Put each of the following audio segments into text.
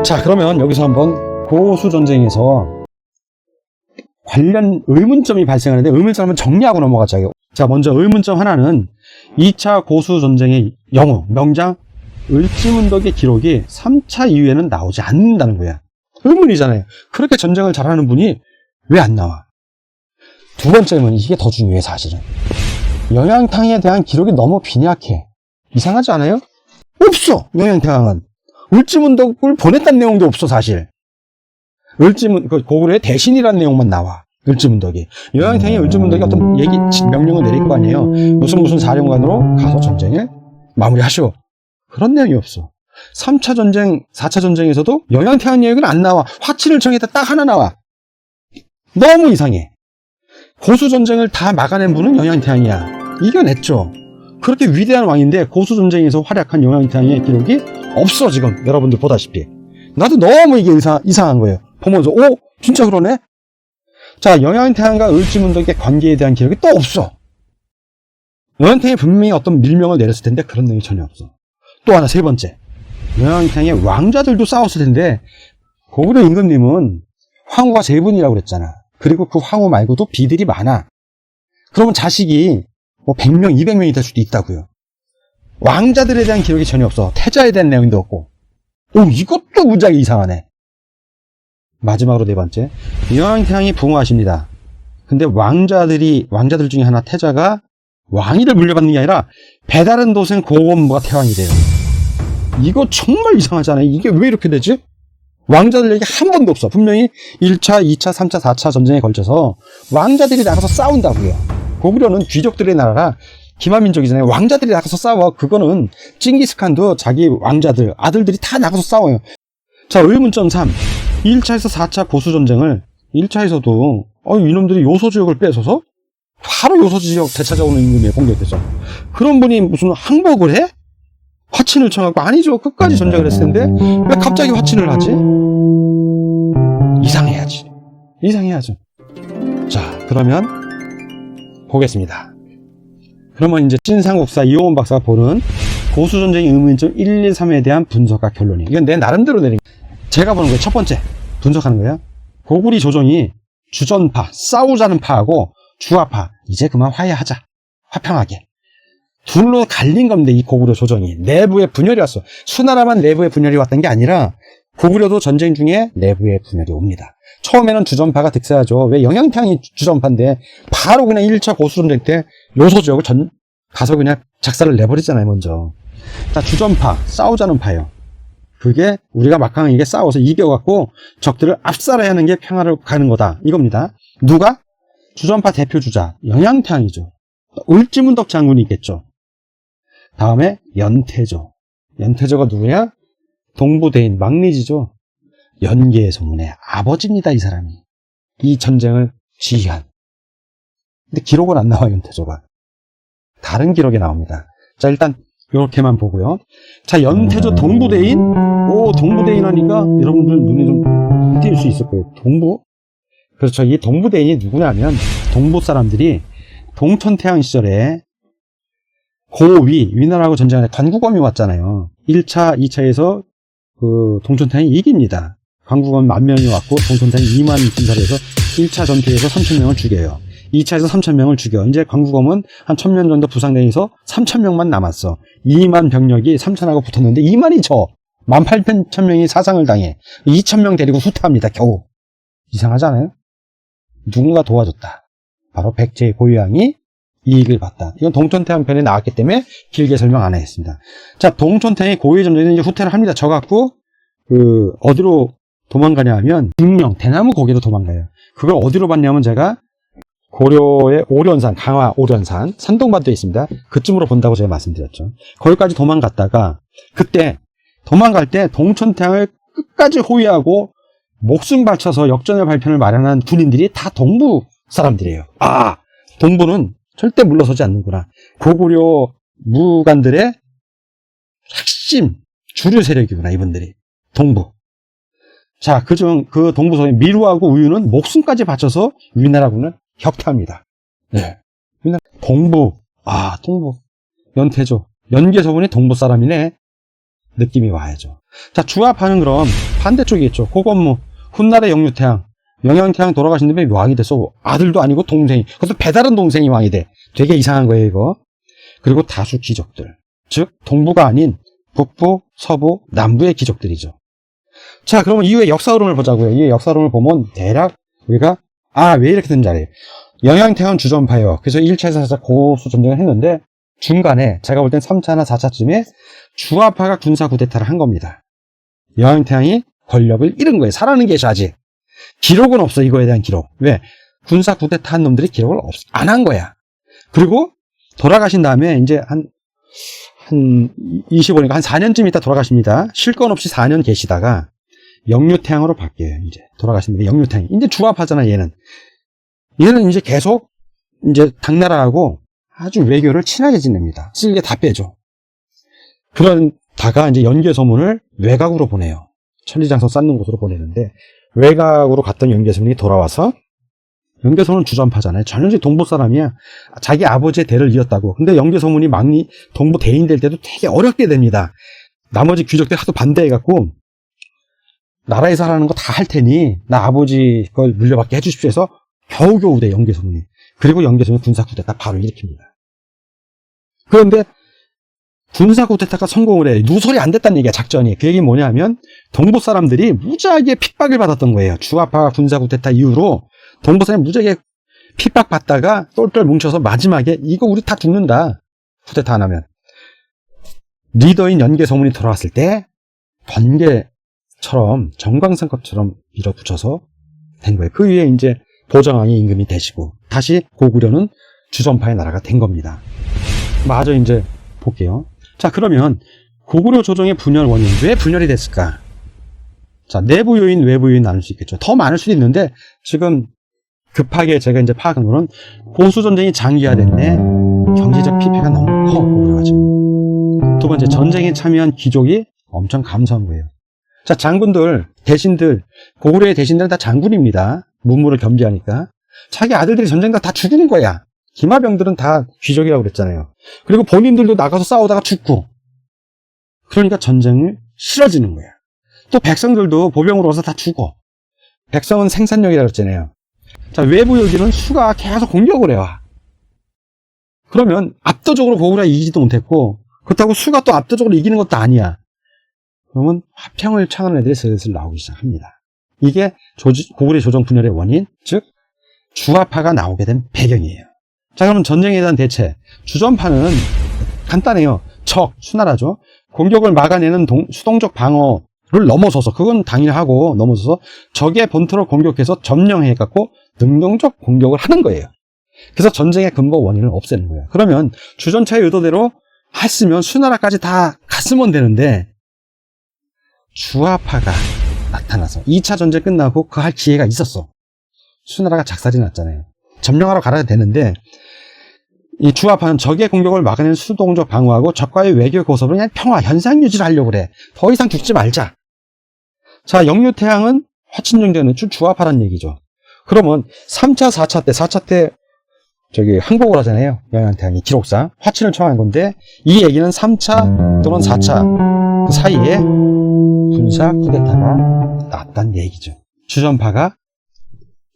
자, 그러면 여기서 한번 고수전쟁에서 관련 의문점이 발생하는데 의문점 한번 정리하고 넘어가자고요. 자, 먼저 의문점 하나는 2차 고수전쟁의 영웅, 명장 을지문덕의 기록이 3차 이후에는 나오지 않는다는 거야. 의문이잖아요. 그렇게 전쟁을 잘하는 분이 왜 안 나와? 두 번째 의문, 이게 더 중요해 사실은. 영양탕에 대한 기록이 너무 빈약해. 이상하지 않아요? 없어! 영양탕은. 을지문덕을 보냈다는 내용도 없어 사실. 고구려의 대신이라는 내용만 나와. 을지문덕이. 영양탕에 을지문덕이 어떤 명령을 내릴 거 아니에요. 무슨 사령관으로 가서 전쟁을 마무리하시오. 그런 내용이 없어. 3차 전쟁, 4차 전쟁에서도 영양태양 얘기는 안 나와. 화친을 정했다 딱 하나 나와. 너무 이상해. 고수전쟁을 다 막아낸 분은 영양태양이야. 이겨냈죠. 그렇게 위대한 왕인데 고수전쟁에서 활약한 영양태양의 기록이 없어 지금. 여러분들 보다시피. 나도 너무 이게 이상한 거예요. 보면서 오? 진짜 그러네? 자, 영양태양과 을지문덕의 관계에 대한 기록이 또 없어. 영양태양이 분명히 어떤 밀명을 내렸을 텐데 그런 내용이 전혀 없어. 또 하나, 세 번째. 영양탕의 왕자들도 싸웠을 텐데 고구려 임금님은 황후가 3분이라고 그랬잖아. 그리고 그 황후 말고도 비들이 많아. 그러면 자식이 뭐 100명, 200명이 될 수도 있다고요. 왕자들에 대한 기록이 전혀 없어. 태자에 대한 내용도 없고. 오, 이것도 무지하게 이상하네. 마지막으로 네 번째. 영양탕이 붕어하십니다. 근데 왕자들 중에 하나 태자가 왕위를 물려받는 게 아니라 배다른 도생 고원무가 태왕이 돼요. 이거 정말 이상하잖아요. 이게 왜 이렇게 되지? 왕자들 얘기 한 번도 없어. 분명히 1차, 2차, 3차, 4차 전쟁에 걸쳐서 왕자들이 나가서 싸운다고요. 고구려는 귀족들의 나라라 기마민족이잖아요. 왕자들이 나가서 싸워. 그거는 징기스칸도 자기 왕자들, 아들들이 다 나가서 싸워요. 자, 의문점 3. 1차에서 4차 고수전쟁을 1차에서도 이놈들이 요소지역을 뺏어서 바로 요소지역 되찾아오는 임금에 공격해서 그런 분이 무슨 항복을 해? 화친을 청하고 아니죠. 끝까지 전쟁을 했을 텐데 왜 갑자기 화친을 하지? 이상해야죠. 자, 그러면 보겠습니다. 그러면 이제 찐상국사 이용원 박사가 보는 고수전쟁의 의문점 1, 2, 3에 대한 분석과 결론이. 이건 내 나름대로 내린 제가 보는 거예요. 첫 번째 분석하는 거예요. 고구리 조정이 주전파, 싸우자는 파하고 주화파, 이제 그만 화해하자. 화평하게. 둘로 갈린 겁니다. 이 고구려 조정이. 내부에 분열이 왔어. 수나라만 내부에 분열이 왔던 게 아니라 고구려도 전쟁 중에 내부에 분열이 옵니다. 처음에는 주전파가 득세하죠. 왜 영양탕이 주전파인데 바로 그냥 1차 고수전쟁 때 요소지역을 가서 그냥 작사를 내버리잖아요. 먼저. 자, 주전파, 싸우자는 파예요. 그게 우리가 막강하게 싸워서 이겨갖고 적들을 압살해야 하는 게 평화를 가는 거다. 이겁니다. 누가? 주전파 대표주자 영양태양이죠. 을지문덕 장군이 있겠죠. 다음에 연태조. 연태조가 누구냐? 동부대인 막리지죠. 연계의 소문의 아버지입니다. 이 사람이. 이 전쟁을 지휘한. 근데 기록은 안 나와요. 연태조가. 다른 기록에 나옵니다. 자, 일단 이렇게만 보고요. 자, 연태조 동부대인. 동부대인 하니까 여러분들 눈에 좀 띌 수 있을 거예요. 동부? 그렇죠. 이 동부대인이 누구냐면 동부 사람들이 동천태양 시절에 위나라하고 전쟁할 때 관구검이 왔잖아요. 1차, 2차에서 그 동천태양이 이깁니다. 관구검 10,000명이 왔고 동천태양이 2만 진사를 해서 1차 전투에서 3,000명을 죽여요. 2차에서 3,000명을 죽여. 이제 관구검은 한 1,000명 정도 부상당해서 3,000명만 남았어. 2만 병력이 3,000하고 붙었는데 2만이 져. 18,000명이 사상을 당해. 2,000명 데리고 후퇴합니다. 겨우. 이상하지 않아요? 누군가 도와줬다. 바로 백제의 고유양이 이익을 봤다. 이건 동천태양 편에 나왔기 때문에 길게 설명 안 하겠습니다. 자, 동천태양이 고유의 점쟁이는 이제 후퇴를 합니다. 저 갖고 어디로 도망가냐 하면 등령, 대나무 고개로 도망가요. 그걸 어디로 봤냐면 제가 고려의 오련산, 강화 오련산, 산동반도에 있습니다. 그쯤으로 본다고 제가 말씀드렸죠. 거기까지 도망갔다가 그때 도망갈 때 동천태양을 끝까지 호위하고 목숨 바쳐서 역전의 발편을 마련한 군인들이 다 동부 사람들이에요. 아, 동부는 절대 물러서지 않는구나. 고구려 무관들의 핵심 주류 세력이구나, 이분들이. 동부. 자, 그 동부 소위 미루하고 우유는 목숨까지 바쳐서 위나라군을 격퇴합니다. 네. 동부. 아, 동부. 연태조. 연계서군이 동부 사람이네. 느낌이 와야죠. 자, 주화파는 그럼 반대쪽이겠죠. 고건무, 훗날의 영유태양, 영양태양 돌아가신 다음에 왕이 됐어. 아들도 아니고 동생이, 그것도 배다른 동생이 왕이 돼. 되게 이상한 거예요, 이거. 그리고 다수 귀족들, 즉 동부가 아닌 북부, 서부, 남부의 귀족들이죠. 자, 그러면 이후에 역사 흐름을 보자고요. 이 역사 흐름을 보면 대략 우리가 왜 이렇게 된지 알아요. 영양태양 주전파예요. 그래서 1차에서 4차 고수 전쟁을 했는데 중간에 제가 볼 땐 3차나 4차쯤에 주화파가 군사 쿠데타를 한 겁니다. 영양태양이 권력을 잃은 거예요. 살아는 계셔 아직. 기록은 없어, 이거에 대한 기록. 왜? 군사 쿠데타 한 놈들이 기록을 안 한 거야. 그리고 돌아가신 다음에 이제 한 25년인가 한 4년쯤 있다 돌아가십니다. 쉴 건 없이 4년 계시다가 영유태양으로 바뀌어요. 이제 돌아가신 다음에 영유태양. 이제 주화파잖아, 얘는. 얘는 이제 계속 이제 당나라하고 아주 외교를 친하게 지냅니다. 쓸게 다 빼죠. 그러다가 이제 연개소문을 외곽으로 보내요. 천리장성 쌓는 곳으로 보내는데 외곽으로 갔던 연개소문이 돌아와서, 연개소문은 주전파잖아요. 전형적인 동부 사람이야. 자기 아버지의 대를 이었다고. 근데 연개소문이 막리 동부 대인 될 때도 되게 어렵게 됩니다. 나머지 귀족들이 하도 반대해갖고 나라에서 하라는 거 다 할 테니 나 아버지 걸 물려받게 해주십시오 해서 겨우겨우 돼, 연개소문이. 그리고 연개소문이 군사 쿠데타 바로 일으킵니다. 그런데 군사 쿠데타가 성공을 해. 누설이 안 됐다는 얘기야, 작전이. 그 얘기는 뭐냐면 동부 사람들이 무지하게 핍박을 받았던 거예요. 주화파 군사 쿠데타 이후로 동부 사람이 무지하게 핍박받다가 똘똘 뭉쳐서 마지막에 이거 우리 다 죽는다, 쿠데타 안 하면. 리더인 연개소문이 돌아왔을 때 번개처럼 정광석처럼 밀어붙여서 된 거예요. 그 위에 이제 보정왕이 임금이 되시고 다시 고구려는 주전파의 나라가 된 겁니다. 마저 이제 볼게요. 자, 그러면 고구려 조정의 분열 원인, 왜 분열이 됐을까? 자, 내부 요인, 외부 요인 나눌 수 있겠죠. 더 많을 수도 있는데 지금 급하게 제가 이제 파악한 거는 보수 전쟁이 장기화됐네. 경제적 피해가 너무 커, 고구려가 지금. 두 번째, 전쟁에 참여한 귀족이 엄청 감소한 거예요. 자, 장군들, 대신들, 고구려의 대신들은 다 장군입니다. 문무를 겸비하니까. 자기 아들들이 전쟁 다 죽는 거야. 기마병들은 다 귀족이라고 그랬잖아요. 그리고 본인들도 나가서 싸우다가 죽고. 그러니까 전쟁을 싫어지는 거야. 또 백성들도 보병으로 와서 다 죽어. 백성은 생산력이라고 했잖아요. 자, 외부 요인은 수가 계속 공격을 해와. 그러면 압도적으로 고구려가 이기지도 못했고, 그렇다고 수가 또 압도적으로 이기는 것도 아니야. 그러면 화평을 청하는 애들이 슬슬 나오기 시작합니다. 이게 고구려 조정 분열의 원인, 즉 주화파가 나오게 된 배경이에요. 자, 그러면 전쟁에 대한 대체. 주전파는 간단해요. 수나라죠. 공격을 막아내는 수동적 방어를 넘어서서, 그건 당연히 하고 넘어서서 적의 본토를 공격해서 점령해갖고 능동적 공격을 하는 거예요. 그래서 전쟁의 근본 원인을 없애는 거예요. 그러면 주전차의 의도대로 했으면 수나라까지 다 갔으면 되는데 주화파가 나타나서 2차 전쟁 끝나고 그 할 기회가 있었어. 수나라가 작살이 났잖아요. 점령하러 가야 되는데 이 주화파는 적의 공격을 막아내는 수동적 방어하고 적과의 외교 고섭을 그냥 평화, 현상 유지를 하려고 그래. 더 이상 죽지 말자. 자, 영유태양은 화친정전은 주화파란 얘기죠. 그러면 3차, 4차 때 항복을 하잖아요. 영양태양이 기록상 화친을 청한 건데, 이 얘기는 3차 또는 4차 그 사이에 군사 쿠데타가 났다는 얘기죠. 주전파가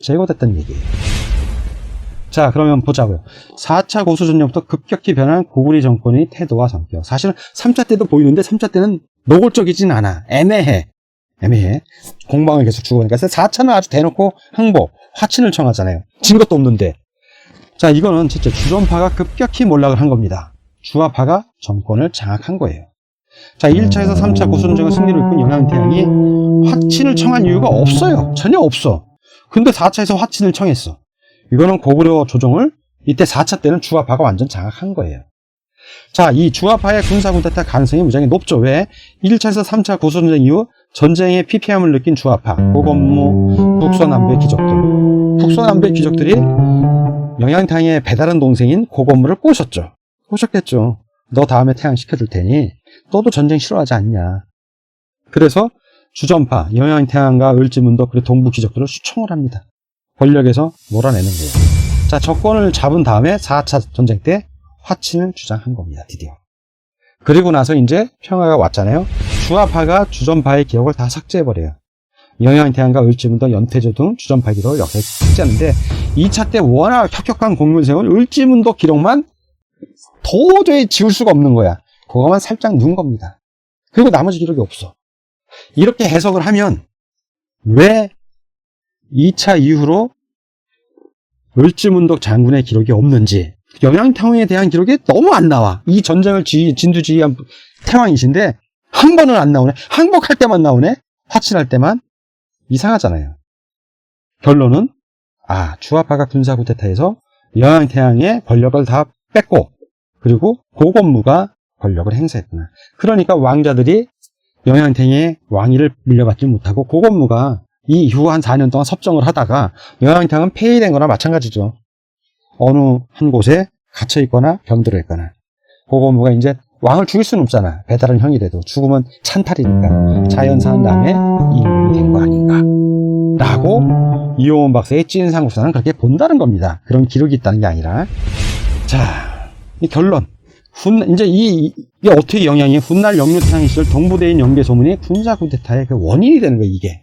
제거됐다는 얘기예요. 자, 그러면 보자고요. 4차 고수전쟁부터 급격히 변한 고구려 정권의 태도와 성격. 사실은 3차 때도 보이는데 3차 때는 노골적이진 않아. 애매해. 공방을 계속 주고 그러니까 4차는 아주 대놓고 항복, 화친을 청하잖아요. 진 것도 없는데. 자, 이거는 진짜 주전파가 급격히 몰락을 한 겁니다. 주화파가 정권을 장악한 거예요. 자, 1차에서 3차 고수전쟁을 승리로 이끈 영양태양이 화친을 청한 이유가 없어요. 전혀 없어. 근데 4차에서 화친을 청했어. 이거는 고구려 조정을 이때 4차 때는 주화파가 완전 장악한 거예요. 자, 이 주화파의 군사 쿠데타 가능성이 무지하게 높죠. 왜? 1차에서 3차 고수전쟁 이후 전쟁의 피폐함을 느낀 주화파, 고건무, 북서남부의 귀족들. 북서남부의 귀족들이 영양태양의 배다른 동생인 고건무를 꼬셨겠죠. 너 다음에 태양 시켜줄 테니 너도 전쟁 싫어하지 않냐. 그래서 주전파, 영양태양과 을지문덕 그리고 동부 귀족들을 수청을 합니다. 권력에서 몰아내는 거예요. 자, 정권을 잡은 다음에 4차 전쟁 때 화친을 주장한 겁니다. 드디어. 그리고 나서 이제 평화가 왔잖아요. 주화파가 주전파의 기록을 다 삭제해버려요. 영양태양과 을지문덕, 연태조 등 주전파 기록을 역사에 삭제하는데 2차 때 워낙 혁혁한 공문을 세운 을지문덕 기록만 도저히 지울 수가 없는 거야. 그거만 살짝 넣은 겁니다. 그리고 나머지 기록이 없어. 이렇게 해석을 하면 왜 2차 이후로 을지문덕 장군의 기록이 없는지, 영양태왕에 대한 기록이 너무 안 나와. 이 전쟁을 진두지휘한 태왕이신데 한 번은 안 나오네. 항복할 때만 나오네. 화친할 때만. 이상하잖아요. 결론은 주화파가 군사 쿠데타에서 영양태왕의 권력을 다 뺐고, 그리고 고건무가 권력을 행사했구나. 그러니까 왕자들이 영양태왕의 왕위를 물려받지 못하고 고건무가 이 이후 한 4년 동안 섭정을 하다가 영양태왕은 폐위된 거나 마찬가지죠. 어느 한 곳에 갇혀 있거나 병들어 있거나. 고건무가 이제 왕을 죽일 수는 없잖아. 배다른 형이라도 죽으면 찬탈이니까 자연사한 다음에 임금이 된 거 아닌가 라고 이용원 박사의 찐 삼국사는 그렇게 본다는 겁니다. 그런 기록이 있다는 게 아니라. 자, 이 결론. 이제 이게 어떻게 영향이 훗날 영유태양 시절 동부대인 연개소문이 군사 쿠데타의 그 원인이 되는 거예요. 이게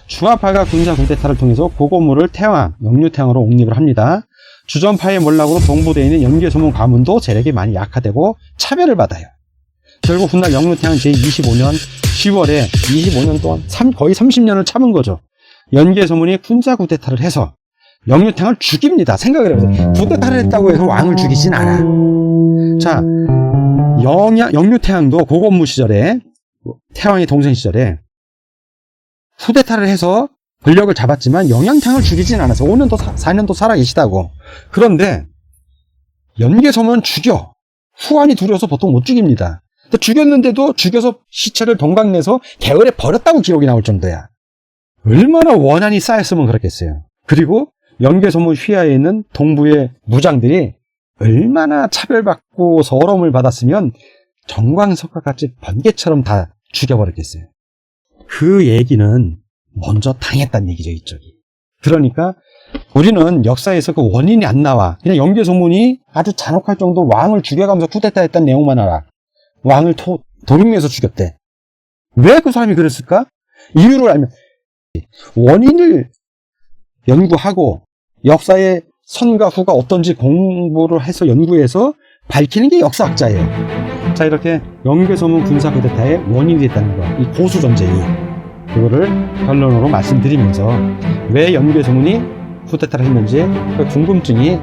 주화파가 군사 쿠데타를 통해서 고건무를 태왕, 영유태왕으로 옹립을 합니다. 주전파의 몰락으로 동부대인의 연개소문 가문도 재력이 많이 약화되고 차별을 받아요. 결국 훗날 영유태양 제25년 10월에 25년 동안 거의 30년을 참은 거죠. 연개소문이 군사 쿠데타를 해서 영유태왕을 죽입니다. 생각을 해보세요. 쿠데타를 했다고 해서 왕을 죽이진 않아. 자, 영유태왕도 고건무 시절에, 태왕의 동생 시절에 쿠데타를 해서 권력을 잡았지만 영양태왕을 죽이진 않아서 5년도 4년도 살아계시다고. 그런데 연개소문은 죽여. 후환이 두려워서 보통 못 죽입니다. 근데 죽였는데도 죽여서 시체를 동강내서 개월에 버렸다고 기록이 나올 정도야. 얼마나 원한이 쌓였으면 그렇겠어요. 그리고 연개소문 휘하에 있는 동부의 무장들이 얼마나 차별받고 서러움을 받았으면 정광석과 같이 번개처럼 다 죽여버렸겠어요. 그 얘기는 먼저 당했다는 얘기죠, 이쪽이. 그러니까 우리는 역사에서 그 원인이 안 나와. 그냥 연개소문이 아주 잔혹할 정도 왕을 죽여가면서 쿠데타 했다는 내용만 알아. 왕을 도륙내서 죽였대. 왜 그 사람이 그랬을까? 이유를 알면 원인을 연구하고 역사의 선과 후가 어떤지 공부를 해서 연구해서 밝히는 게 역사학자예요. 자, 이렇게 연개소문 군사 쿠데타의 원인이 됐다는 거, 이 고수 전쟁이, 그거를 결론으로 말씀드리면서 왜 연개소문이 쿠데타를 했는지 그 궁금증이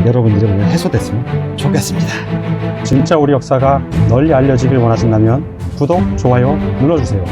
여러분들이 오늘 해소됐으면 좋겠습니다. 진짜 우리 역사가 널리 알려지길 원하신다면 구독, 좋아요 눌러주세요.